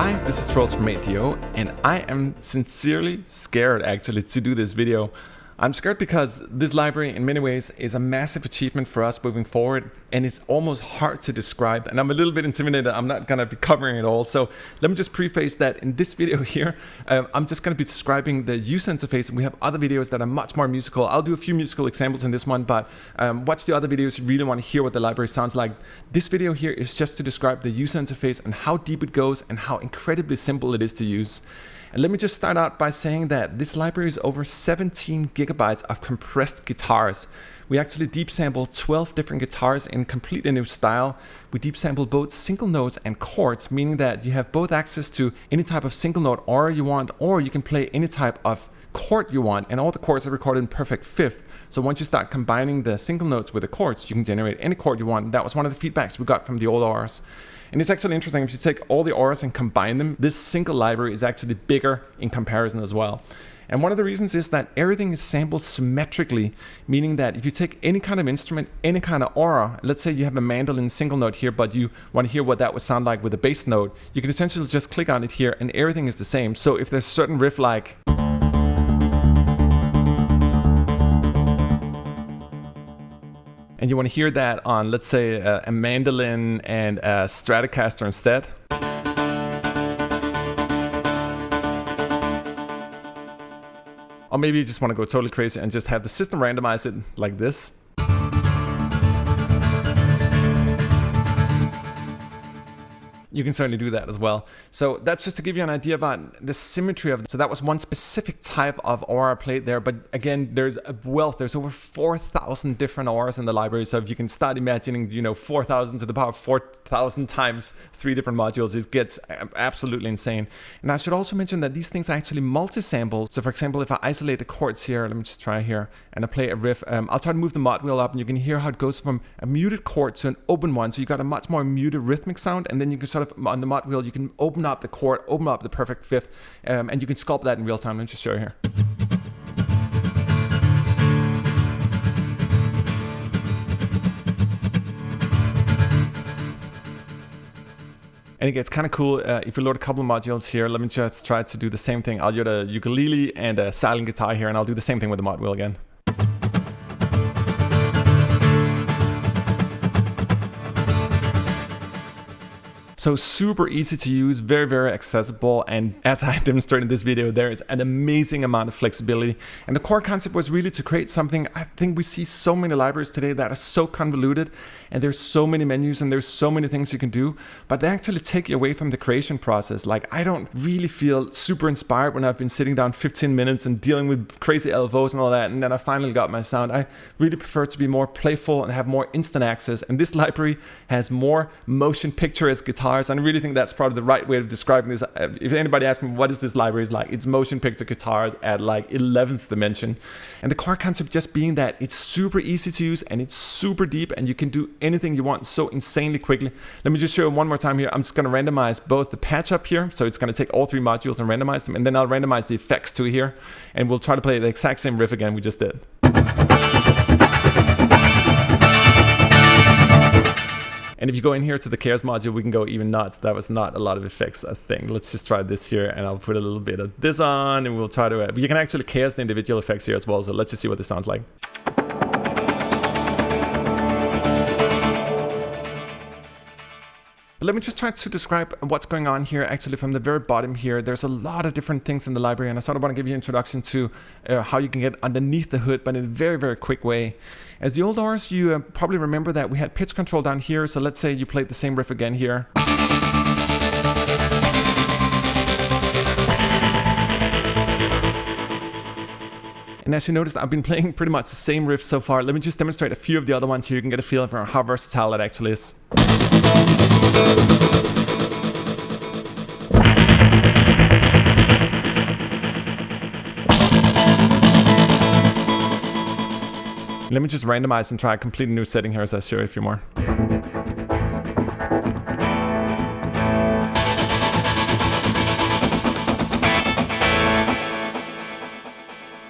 Hi, this is Trolls from ATO, and I am sincerely scared actually to do this video. I'm scared because this library in many ways is a massive achievement for us moving forward, and it's almost hard to describe, and I'm a little bit intimidated. I'm not going to be covering it all, so let me just preface that in this video here, I'm just going to be describing the user interface, and we have other videos that are much more musical. I'll do a few musical examples in this one, but watch the other videos if you really want to hear what the library sounds like. This video here is just to describe the user interface and how deep it goes and how incredibly simple it is to use. And let me just start out by saying that this library is over 17 gigabytes of compressed guitars. We actually deep sample 12 different guitars in completely new style. We deep sample both single notes and chords, meaning that you have both access to any type of single note aura you want, or you can play any type of chord you want, and all the chords are recorded in perfect fifth. So once you start combining the single notes with the chords, you can generate any chord you want. And that was one of the feedbacks we got from the old auras. And it's actually interesting, if you take all the auras and combine them, this single library is actually bigger in comparison as well. And one of the reasons is that everything is sampled symmetrically, meaning that if you take any kind of instrument, any kind of aura, let's say you have a mandolin single note here, but you want to hear what that would sound like with a bass note, you can essentially just click on it here and everything is the same. So if there's a certain riff like, and you want to hear that on, let's say, a mandolin and a Stratocaster instead. Or maybe you just want to go totally crazy and just have the system randomize it like this. You can certainly do that as well. So that's just to give you an idea about the symmetry of it. So that was one specific type of aura played there. But again, there's a wealth. There's over 4,000 different auras in the library. So if you can start imagining, 4,000 to the power of 4,000 times 3 different modules, it gets absolutely insane. And I should also mention that these things are actually multi-sample. So for example, if I isolate the chords here, let me just try here, and I play a riff, I'll try to move the modwheel up, and you can hear how it goes from a muted chord to an open one. So you got a much more muted rhythmic sound, and then you can sort of on the modwheel, you can open up the chord, open up the perfect fifth, and you can sculpt that in real time. Let me just show you here. And it gets kind of cool if you load a couple of modules here. Let me just try to do the same thing. I'll use a ukulele and a silent guitar here, and I'll do the same thing with the modwheel again. So super easy to use, very, very accessible. And as I demonstrated in this video, there is an amazing amount of flexibility. And the core concept was really to create something. I think we see so many libraries today that are so convoluted, and there's so many menus and there's so many things you can do, but they actually take you away from the creation process. Like, I don't really feel super inspired when I've been sitting down 15 minutes and dealing with crazy LFOs and all that, and then I finally got my sound. I really prefer to be more playful and have more instant access. And this library has more motion picturesque guitars. And I really think that's probably the right way of describing this. If anybody asks me what is this library is like, it's motion picture guitars at like 11th dimension. And the core concept just being that it's super easy to use and it's super deep, and you can do anything you want so insanely quickly. Let me just show you one more time here. I'm just going to randomize both the patch up here. So it's going to take all 3 modules and randomize them. And then I'll randomize the effects too here. And we'll try to play the exact same riff again we just did. And if you go in here to the chaos module, we can go even nuts. That was not a lot of effects, I think. Let's just try this here, and I'll put a little bit of this on, and we'll try to... you can actually chaos the individual effects here as well, so let's just see what this sounds like. But let me just try to describe what's going on here. Actually, from the very bottom here, there's a lot of different things in the library, and I sort of want to give you an introduction to how you can get underneath the hood, but in a very, very quick way. As the old auras, you probably remember that we had pitch control down here. So let's say you played the same riff again here. And as you noticed, I've been playing pretty much the same riff so far. Let me just demonstrate a few of the other ones here. You can get a feel for how versatile it actually is. Let me just randomize and try a completely new setting here as I show you a few more.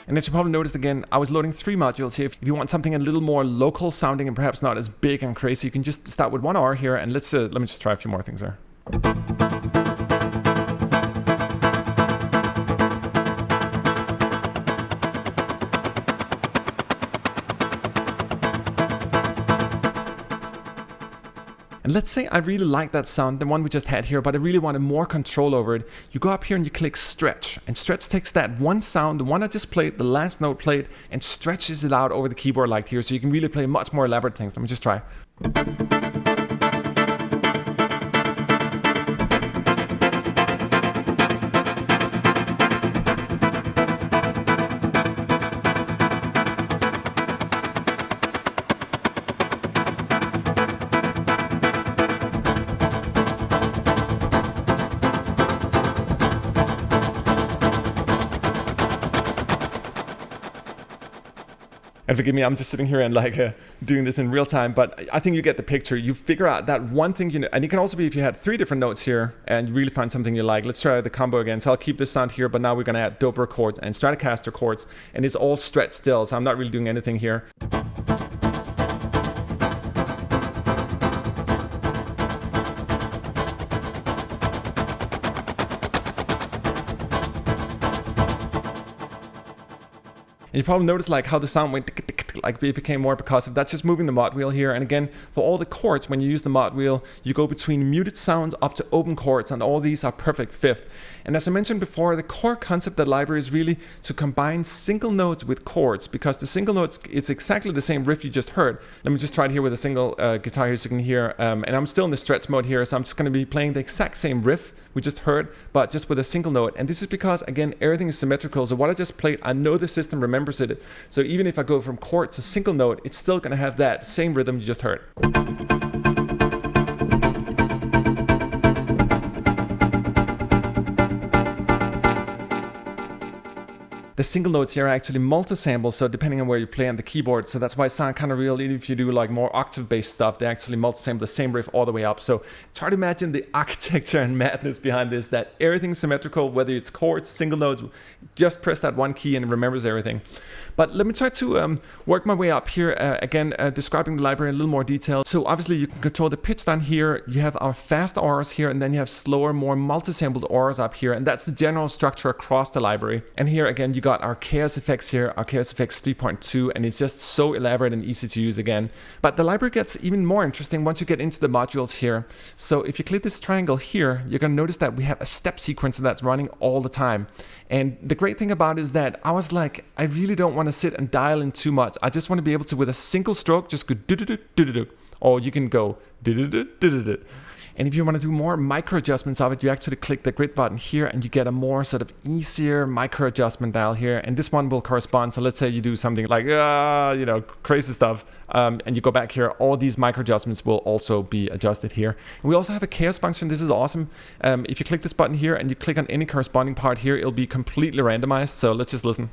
And as you probably noticed again, I was loading 3 modules here. If you want something a little more local sounding and perhaps not as big and crazy, you can just start with 1 R here, and let me just try a few more things there. And let's say I really like that sound, the one we just had here, but I really wanted more control over it. You go up here and you click stretch, and stretch takes that one sound, the one I just played, the last note played, and stretches it out over the keyboard like here, so you can really play much more elaborate things. Let me just try. And forgive me, I'm just sitting here and doing this in real time, but I think you get the picture. You figure out that one thing, and it can also be if you had 3 different notes here and you really find something you like. Let's try the combo again. So I'll keep this sound here, but now we're gonna add Dobro chords and Stratocaster chords, and it's all stretched still, so I'm not really doing anything here. And you probably noticed how the sound went, like it became more percussive. That's just moving the mod wheel here. And again, for all the chords, when you use the mod wheel, you go between muted sounds up to open chords, and all these are perfect fifth. And as I mentioned before, the core concept of the library is really to combine single notes with chords, because the single notes, it's exactly the same riff you just heard. Let me just try it here with a single guitar here so you can hear. And I'm still in the stretch mode here, so I'm just going to be playing the exact same riff we just heard, but just with a single note. And this is because, again, everything is symmetrical. So what I just played, I know the system remembers it. So even if I go from chord to single note, it's still going to have that same rhythm you just heard. The single notes here are actually multisample, so depending on where you play on the keyboard, so that's why it sounds kind of real. Even if you do more octave-based stuff, they actually multisample the same riff all the way up. So it's hard to imagine the architecture and madness behind this, that everything's symmetrical, whether it's chords, single notes, just press that one key and it remembers everything. But let me try to work my way up here, again, describing the library in a little more detail. So obviously you can control the pitch down here, you have our fast auras here, and then you have slower, more multisampled auras up here, and that's the general structure across the library. And here again, you got our chaos effects here, our chaos effects 3.2, and it's just so elaborate and easy to use again. But the library gets even more interesting once you get into the modules here. So if you click this triangle here, you're gonna notice that we have a step sequencer that's running all the time. And the great thing about it is that I was like, I really don't want to sit and dial in too much. I just want to be able to, with a single stroke, just go do-do-do-do-do-do, or you can go do-do-do-do-do-do. And if you want to do more micro adjustments of it, you actually click the grid button here and you get a more sort of easier micro adjustment dial here. And this one will correspond. So let's say you do something like, crazy stuff. And you go back here, all these micro adjustments will also be adjusted here. And we also have a chaos function. This is awesome. If you click this button here and you click on any corresponding part here, it'll be completely randomized. So let's just listen.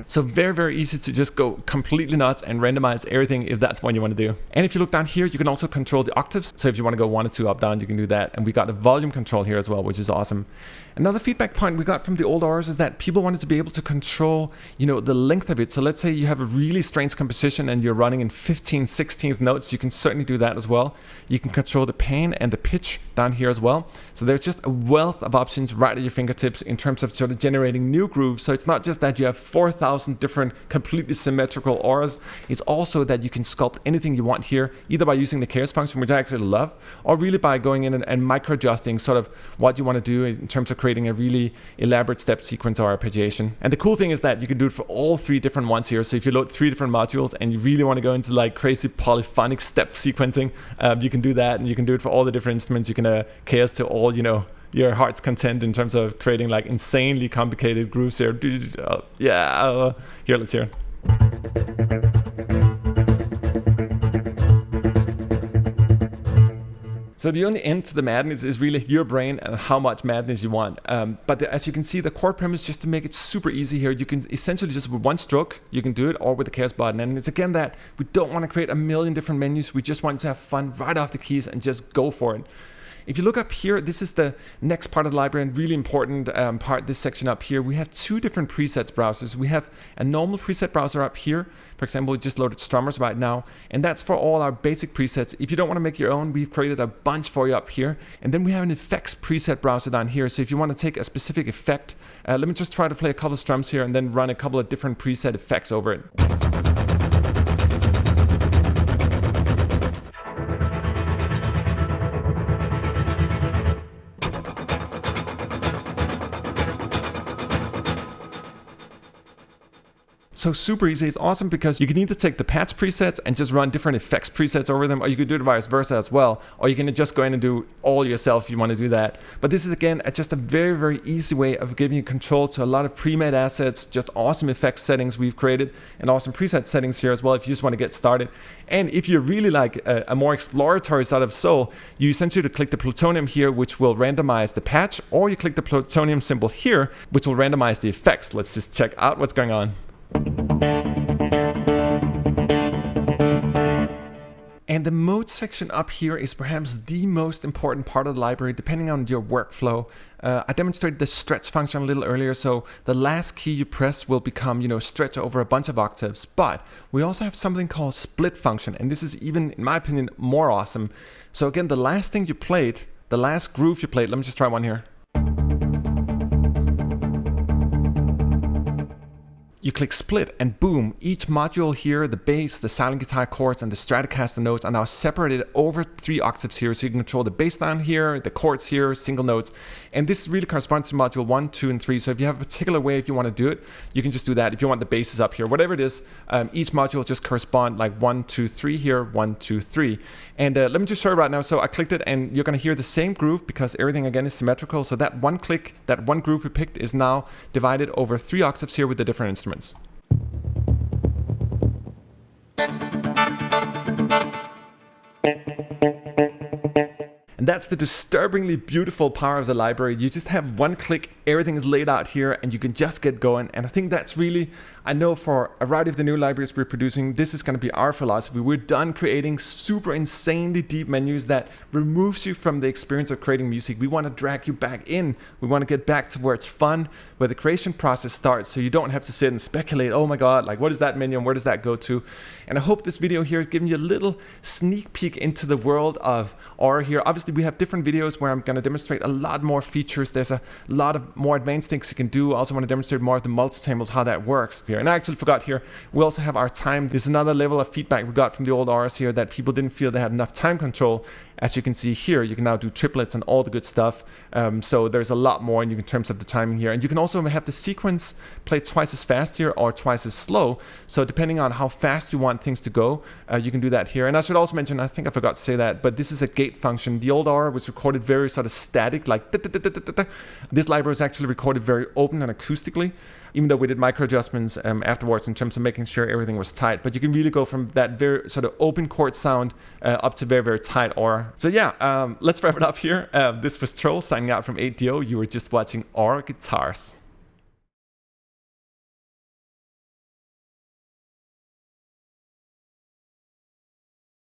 So very, very easy to just go completely nuts and randomize everything if that's what you want to do. And if you look down here, you can also control the octaves. So if you want to go 1 or 2 up, down, you can do that. And we got the volume control here as well, which is awesome. Another feedback point we got from the old auras is that people wanted to be able to control, the length of it. So let's say you have a really strange composition and you're running in 15, 16th notes, you can certainly do that as well. You can control the pan and the pitch down here as well. So there's just a wealth of options right at your fingertips in terms of sort of generating new grooves. So it's not just that you have 4,000 different completely symmetrical auras. It's also that you can sculpt anything you want here, either by using the chaos function, which I actually love, or really by going in and micro adjusting sort of what you want to do in terms of creating a really elaborate step sequence or arpeggiation. And the cool thing is that you can do it for all 3 different ones here. So if you load 3 different modules and you really want to go into like crazy polyphonic step sequencing, you can do that, and you can do it for all the different instruments. You can chaos to all, your heart's content in terms of creating like insanely complicated grooves here. Here, let's hear it. So the only end to the madness is really your brain and how much madness you want. But as you can see, the core premise, just to make it super easy here, you can essentially just with 1 stroke, you can do it, or with the chaos button. And it's again that we don't want to create a million different menus. We just want to have fun right off the keys and just go for it. if you look up here, this is the next part of the library and really important part, this section up here. We have two different presets browsers. We have a normal preset browser up here. For example, we just loaded Strummers right now, and that's for all our basic presets. If you don't want to make your own, we've created a bunch for you up here. And then we have an effects preset browser down here. So if you want to take a specific effect, let me just try to play a couple of strums here and then run a couple of different preset effects over it. So super easy. It's awesome because you can either take the patch presets and just run different effects presets over them, or you could do it vice versa as well, or you can just go in and do all yourself if you want to do that. But this is again just a very, very easy way of giving you control to a lot of pre-made assets, just awesome effects settings we've created, and awesome preset settings here as well if you just want to get started. And if you really like a more exploratory side of Soul, you essentially click the plutonium here, which will randomize the patch, or you click the plutonium symbol here, which will randomize the effects. Let's just check out what's going on. And the mode section up here is perhaps the most important part of the library, depending on your workflow. I demonstrated the stretch function a little earlier, so the last key you press will become, stretch over a bunch of octaves. But we also have something called split function, and this is even, in my opinion, more awesome. So again, the last thing you played, the last groove you played, let me just try one here. You click split and boom, each module here, the bass, the silent guitar chords, and the Stratocaster notes are now separated over 3 octaves here. So you can control the bass down here, the chords here, single notes. And this really corresponds to module 1, 2, and 3. So if you have a particular way, if you want to do it, you can just do that. If you want the basses up here, whatever it is, each module just correspond like 1, 2, 3 here, 1, 2, 3. And let me just show you right now. So I clicked it and you're going to hear the same groove because everything again is symmetrical. So that one click, that one groove we picked is now divided over 3 octaves here with the different instruments. And that's the disturbingly beautiful power of the library. You just have one click, everything is laid out here, and you can just get going. And I think that's really, I know for a variety of the new libraries we're producing, this is going to be our philosophy. We're done creating super insanely deep menus that removes you from the experience of creating music. We want to drag you back in. We want to get back to where it's fun, where the creation process starts, so you don't have to sit and speculate, oh my god, like what is that menu and where does that go to? And I hope this video here is giving you a little sneak peek into the world of Aura here. Obviously we have different videos where I'm going to demonstrate a lot more features. There's a lot of more advanced things you can do. I also want to demonstrate more of the multisamples, how that works here. And I actually forgot here, we also have our time. There's another level of feedback we got from the old Auras here that people didn't feel they had enough time control. As you can see here, you can now do triplets and all the good stuff. So there's a lot more in terms of the timing here. And you can also have the sequence play twice as fast here or twice as slow. So depending on how fast you want things to go, you can do that here. And I should also mention, I think I forgot to say that, but this is a gate function. The old Aura was recorded very sort of static, like this library was actually recorded very open and acoustically, even though we did micro adjustments afterwards in terms of making sure everything was tight. But you can really go from that very sort of open chord sound up to very, very tight Aura. So yeah, let's wrap it up here. This was Troll signing out from 8DO. You were just watching Aura Guitars.